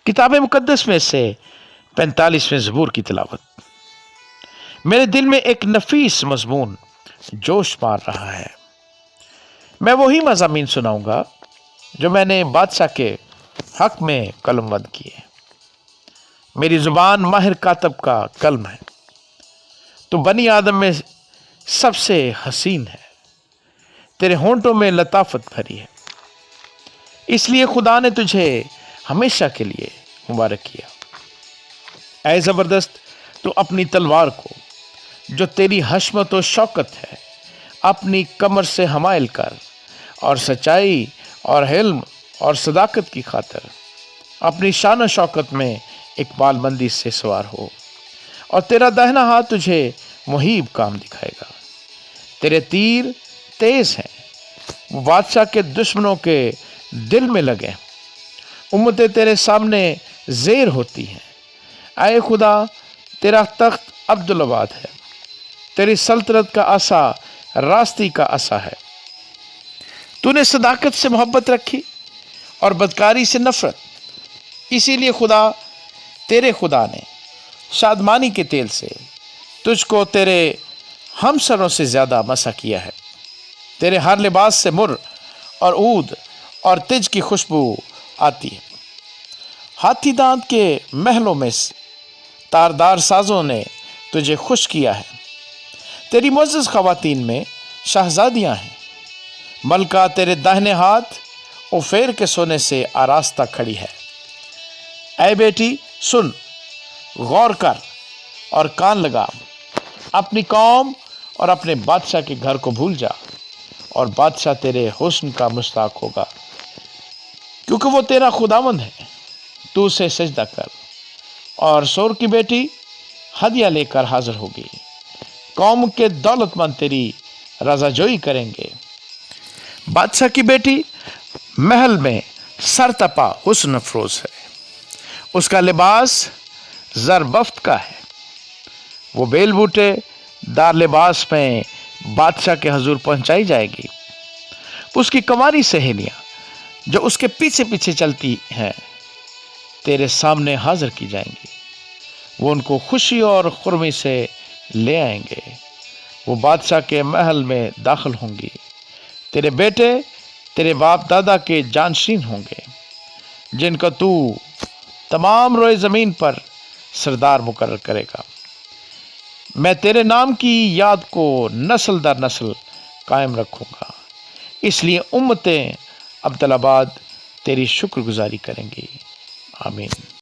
کتاب مقدس میں سے 45ویں زبور کی تلاوت۔ میرے دل میں ایک نفیس مضمون جوش مار رہا ہے۔ میں وہی مضامین سناؤں گا جو میں نے بادشاہ کے حق میں قلم بند کیے۔ میری زبان ماہر کاتب کا قلم ہے۔ تو بنی آدم میں سب سے حسین ہے، تیرے ہونٹوں میں لطافت بھری ہے، اس لیے خدا نے تجھے ہمیشہ کے لیے مبارک کیا۔ اے زبردست، تو اپنی تلوار کو جو تیری حشمت و شوکت ہے اپنی کمر سے حمائل کر، اور سچائی اور علم اور صداقت کی خاطر اپنی شان و شوکت میں اقبال مندی سے سوار ہو، اور تیرا داہنا ہاتھ تجھے محیب کام دکھائے گا۔ تیرے تیر تیز ہیں، وہ بادشاہ کے دشمنوں کے دل میں لگے، امتیں تیرے سامنے زیر ہوتی ہیں۔ اے خدا، تیرا تخت عبدالآباد ہے، تیری سلطنت کا عصا راستی کا عصا ہے۔ تو نے صداقت سے محبت رکھی اور بدکاری سے نفرت، اسی لیے تیرے خدا نے شادمانی کے تیل سے تجھ کو تیرے ہمسروں سے زیادہ مسح کیا ہے۔ تیرے ہر لباس سے مر اور عود اور تج کی خوشبو آتی ہے۔ ہاتھی دانت کے محلوں میں تاردار سازوں نے تجھے خوش کیا ہے۔ تیری معزز خواتین میں شہزادیاں ہیں، ملکہ تیرے داہنے ہاتھ اوفیر کے سونے سے آراستہ کھڑی ہے۔ اے بیٹی سن، غور کر اور کان لگا، اپنی قوم اور اپنے بادشاہ کے گھر کو بھول جا، اور بادشاہ تیرے حسن کا مشتاق ہوگا، کیونکہ وہ تیرا خداوند ہے۔ تو اسے سجدہ کر، اور سور کی بیٹی ہدیہ لے کر حاضر ہوگی۔ قوم کے دولت مند تیری رضا جوئی کریں گے۔ بادشاہ کی بیٹی محل میں سرتپا حسن افروز ہے، اس کا لباس زربفت کا ہے۔ وہ بیل بوٹے دار لباس میں بادشاہ کے حضور پہنچائی جائے گی۔ اس کی کنواری سہیلیاں جو اس کے پیچھے پیچھے چلتی ہیں تیرے سامنے حاضر کی جائیں گی۔ وہ ان کو خوشی اور خرمی سے لے آئیں گے۔ وہ بادشاہ کے محل میں داخل ہوں گی۔ تیرے بیٹے تیرے باپ دادا کے جانشین ہوں گے، جن کا تو تمام روئے زمین پر سردار مقرر کرے گا۔ میں تیرے نام کی یاد کو نسل در نسل قائم رکھوں گا، اس لیے امتیں عبدالآباد تیری شکر گزاری کریں گی۔ آمین۔